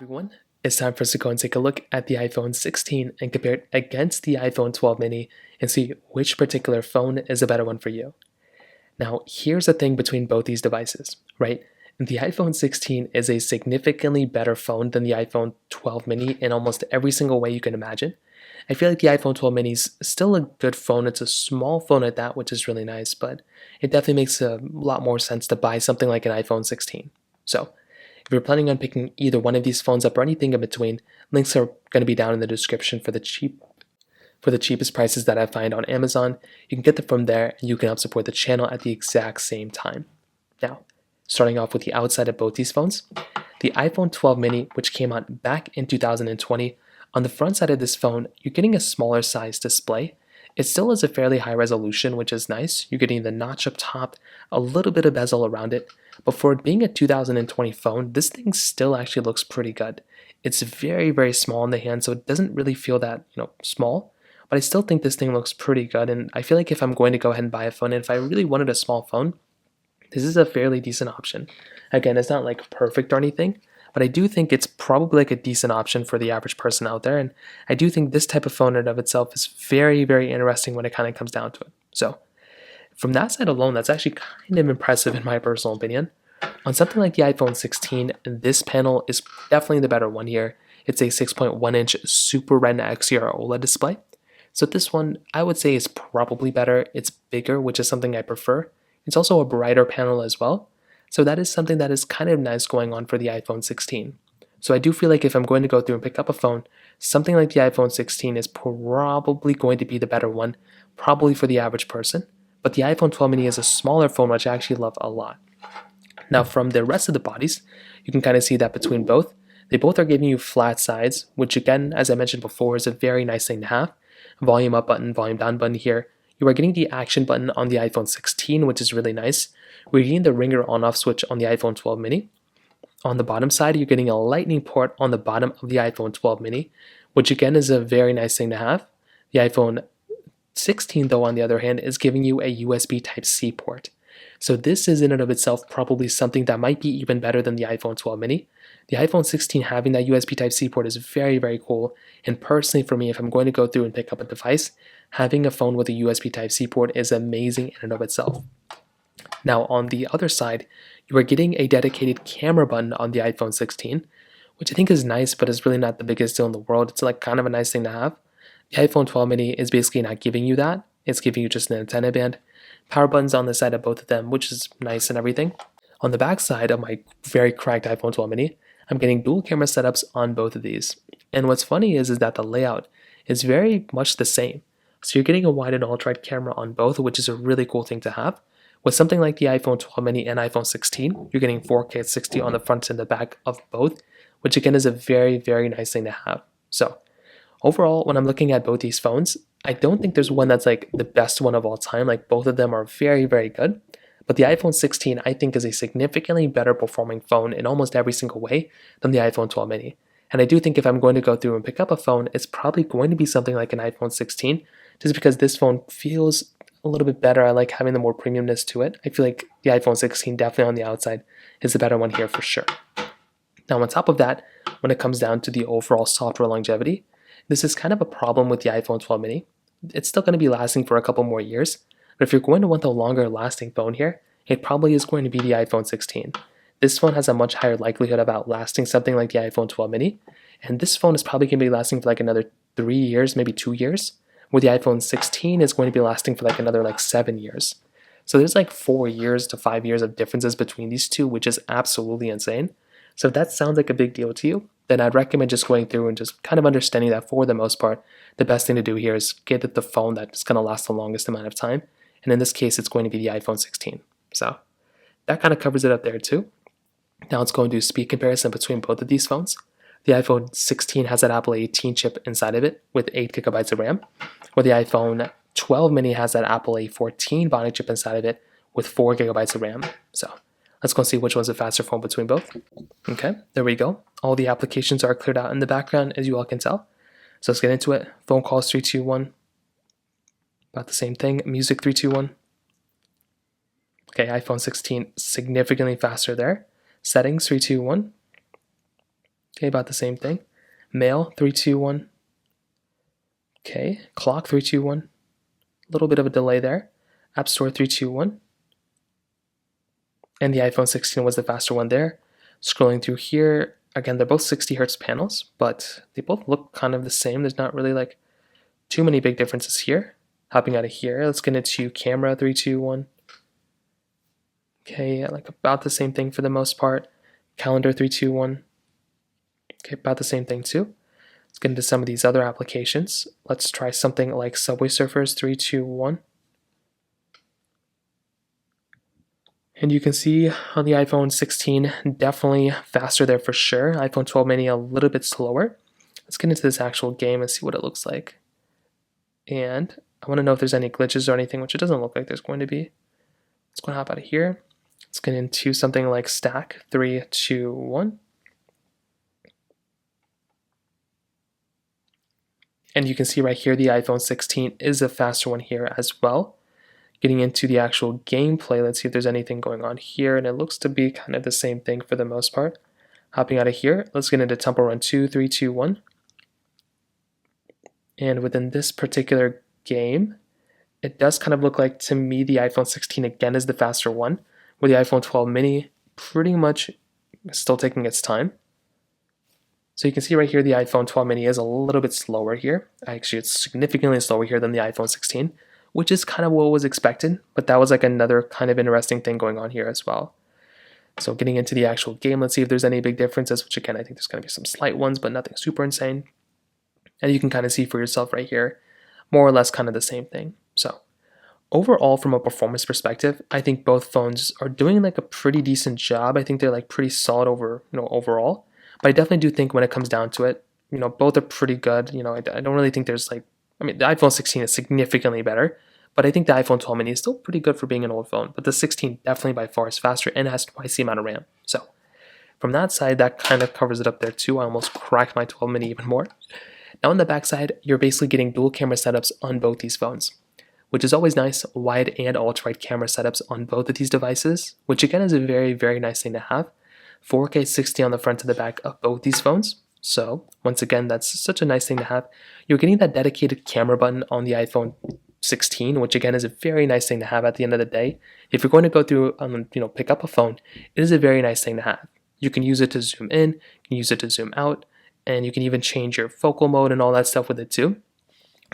Everyone, it's time for us to go and take a look at the iPhone 16 and compare it against the iPhone 12 mini and see which particular phone is a better one for you. Now, here's the thing between both these devices, right? The iPhone 16 is a significantly better phone than the iPhone 12 mini in almost every single way you can imagine. I feel like the iPhone 12 mini is still a good phone. It's a small phone at that, which is really nice, but it definitely makes a lot more sense to buy something like an iPhone 16. So, if you're planning on picking either one of these phones up or anything in between, links are going to be down in the description for the cheapest prices that I find on Amazon. You can get them from there and you can help support the channel at the exact same time. Now, starting off with the outside of both these phones, the iPhone 12 mini, which came out back in 2020, on the front side of this phone, you're getting a smaller size display. It still has a fairly high resolution, which is nice. You're getting the notch up top, a little bit of bezel around it, but for it being a 2020 phone, this thing still actually looks pretty good. It's very, very small in the hand, so it doesn't really feel that, small, but I still think this thing looks pretty good, and I feel like if I'm going to go ahead and buy a phone, and if I really wanted a small phone, this is a fairly decent option. Again, it's not like perfect or anything, but I do think it's probably like a decent option for the average person out there, and I do think this type of phone in and of itself is very, very interesting when it kind of comes down to it. So, from that side alone, that's actually kind of impressive in my personal opinion. On something like the iPhone 16, this panel is definitely the better one here. It's a 6.1-inch Super Retina XDR OLED display. So this one, I would say, is probably better. It's bigger, which is something I prefer. It's also a brighter panel as well. So that is something that is kind of nice going on for the iPhone 16. So I do feel like if I'm going to go through and pick up a phone, something like the iPhone 16 is probably going to be the better one, probably for the average person. But the iPhone 12 mini is a smaller phone, which I actually love a lot. Now, from the rest of the bodies, you can kind of see that between both, they both are giving you flat sides, which again, as I mentioned before, is a very nice thing to have. Volume up button, volume down button here. You are getting the action button on the iPhone 16, which is really nice. We're getting the ringer on-off switch on the iPhone 12 mini. On the bottom side, you're getting a lightning port on the bottom of the iPhone 12 mini, which again is a very nice thing to have. The iPhone 16, though, on the other hand, is giving you a USB Type-C port. So this is in and of itself probably something that might be even better than the iPhone 12 mini. The iPhone 16 having that USB Type-C port is very, very cool. And personally for me, if I'm going to go through and pick up a device, having a phone with a USB Type-C port is amazing in and of itself. Now on the other side, you are getting a dedicated camera button on the iPhone 16, which I think is nice, but is really not the biggest deal in the world. It's like kind of a nice thing to have. The iPhone 12 mini is basically not giving you that. It's giving you just an antenna band. Power buttons on the side of both of them, which is nice and everything. On the back side of my very cracked iPhone 12 mini, I'm getting dual camera setups on both of these. And what's funny is that the layout is very much the same. So you're getting a wide and ultra-wide camera on both, which is a really cool thing to have. With something like the iPhone 12 mini and iPhone 16, you're getting 4K at 60 on the front and the back of both, which again is a very, very nice thing to have. So overall, when I'm looking at both these phones, I don't think there's one that's like the best one of all time. Like both of them are very, very good. But the iPhone 16, I think, is a significantly better performing phone in almost every single way than the iPhone 12 mini. And I do think if I'm going to go through and pick up a phone, it's probably going to be something like an iPhone 16, just because this phone feels a little bit better. I like having the more premiumness to it. I feel like the iPhone 16 definitely on the outside is the better one here for sure. Now on top of that, when it comes down to the overall software longevity, this is kind of a problem with the iPhone 12 mini. It's still going to be lasting for a couple more years, but if you're going to want the longer lasting phone here, it probably is going to be the iPhone 16. This phone has a much higher likelihood of outlasting something like the iPhone 12 mini, and this phone is probably going to be lasting for like another 3 years, maybe 2 years, where the iPhone 16 is going to be lasting for like another like 7 years. So there's like 4 years to 5 years of differences between these two, which is absolutely insane. So if that sounds like a big deal to you, then I'd recommend just going through and just kind of understanding that for the most part, the best thing to do here is get the phone that's going to last the longest amount of time. And in this case, it's going to be the iPhone 16. So that kind of covers it up there too. Now let's go and do speed comparison between both of these phones. The iPhone 16 has that Apple A18 chip inside of it with 8 gigabytes of RAM, where the iPhone 12 mini has that Apple A14 Bionic chip inside of it with 4 gigabytes of RAM. So let's go see which one's a faster phone between both. Okay, there we go. All the applications are cleared out in the background, as you all can tell. So let's get into it. Phone calls 3, 2, 1. About the same thing. Music 3, 2, 1. Okay, iPhone 16 significantly faster there. Settings 3, 2, 1. Okay, about the same thing. Mail, 321. Okay, clock, 321. A little bit of a delay there. App Store, 321. And the iPhone 16 was the faster one there. Scrolling through here, again, they're both 60 hertz panels, but they both look kind of the same. There's not really like too many big differences here. Hopping out of here, let's get into camera, 321. Okay, like about the same thing for the most part. Calendar, 321. Okay, about the same thing too. Let's get into some of these other applications. Let's try something like Subway Surfers, 321. And you can see on the iPhone 16, definitely faster there for sure. iPhone 12 mini a little bit slower. Let's get into this actual game and see what it looks like. And I want to know if there's any glitches or anything, which it doesn't look like there's going to be. Let's go and hop out of here. Let's get into something like Stack, 3, 2, 1. And you can see right here the iPhone 16 is a faster one here as well. Getting into the actual gameplay, let's see if there's anything going on here, and it looks to be kind of the same thing for the most part. Hopping out of here, let's get into Temple Run 2, 3, 2, 1. And within this particular game, it does kind of look like, to me, the iPhone 16 again is the faster one, where the iPhone 12 mini pretty much still taking its time. So you can see right here the iPhone 12 mini is a little bit slower here. Actually, it's significantly slower here than the iPhone 16, which is kind of what was expected, but that was like another kind of interesting thing going on here as well. So getting into the actual game, let's see if there's any big differences, which again, I think there's going to be some slight ones, but nothing super insane. And you can kind of see for yourself right here, more or less kind of the same thing. So overall, from a performance perspective, I think both phones are doing like a pretty decent job. I think they're like pretty solid overall. But I definitely do think when it comes down to it, both are pretty good. I don't really think there's like, the iPhone 16 is significantly better, but I think the iPhone 12 mini is still pretty good for being an old phone. But the 16 definitely by far is faster and has twice the amount of RAM. So from that side, that kind of covers it up there too. I almost cracked my 12 mini even more. Now on the back side, you're basically getting dual camera setups on both these phones, which is always nice. Wide and ultra-wide camera setups on both of these devices, which again is a very, very nice thing to have. 4K 60 on the front and the back of both these phones. So once again, that's such a nice thing to have. You're getting that dedicated camera button on the iPhone 16, which again is a very nice thing to have at the end of the day. If you're going to go through, pick up a phone, it is a very nice thing to have. You can use it to zoom in, you can use it to zoom out, and you can even change your focal mode and all that stuff with it too.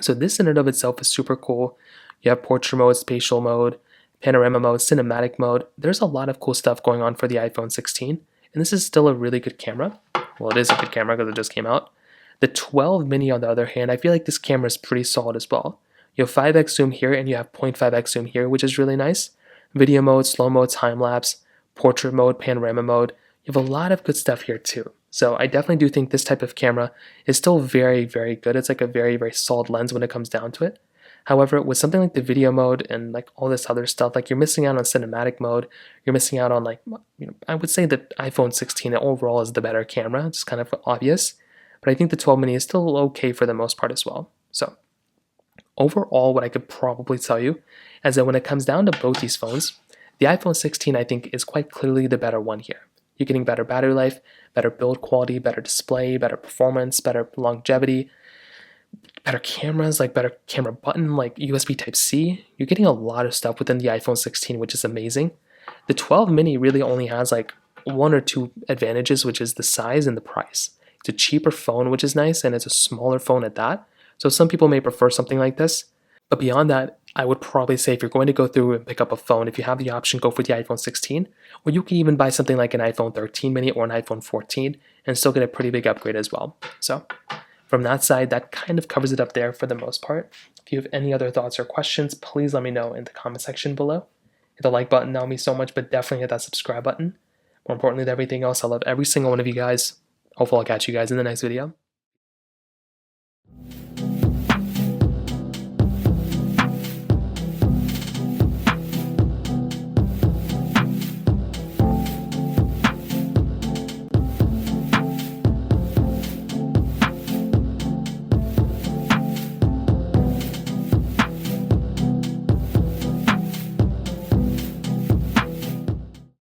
So this in and of itself is super cool. You have portrait mode, spatial mode, panorama mode, cinematic mode. There's a lot of cool stuff going on for the iPhone 16. And this is still a really good camera. Well, it is a good camera because it just came out. The 12 mini, on the other hand, I feel like this camera is pretty solid as well. You have 5x zoom here and you have 0.5x zoom here, which is really nice. Video mode, slow mode, time lapse, portrait mode, panorama mode. You have a lot of good stuff here too. So I definitely do think this type of camera is still very, very good. It's like a very, very solid lens when it comes down to it. However, with something like the video mode and like all this other stuff, like you're missing out on cinematic mode, you're missing out on like, I would say that iPhone 16 overall is the better camera. It's kind of obvious, but I think the 12 mini is still okay for the most part as well. So overall, what I could probably tell you is that when it comes down to both these phones, the iPhone 16 I think is quite clearly the better one here. You're getting better battery life, better build quality, better display, better performance, better longevity, better cameras, like better camera button, like USB Type-C. You're getting a lot of stuff within the iPhone 16, which is amazing. The 12 mini really only has like one or two advantages, which is the size and the price. It's a cheaper phone, which is nice, and it's a smaller phone at that. So some people may prefer something like this. But beyond that, I would probably say if you're going to go through and pick up a phone, if you have the option, go for the iPhone 16, or you can even buy something like an iPhone 13 mini or an iPhone 14 and still get a pretty big upgrade as well. So from that side, that kind of covers it up there for the most part. If you have any other thoughts or questions, please let me know in the comment section below. Hit the like button, that would mean so much, but definitely hit that subscribe button. More importantly than everything else, I love every single one of you guys. Hopefully I'll catch you guys in the next video.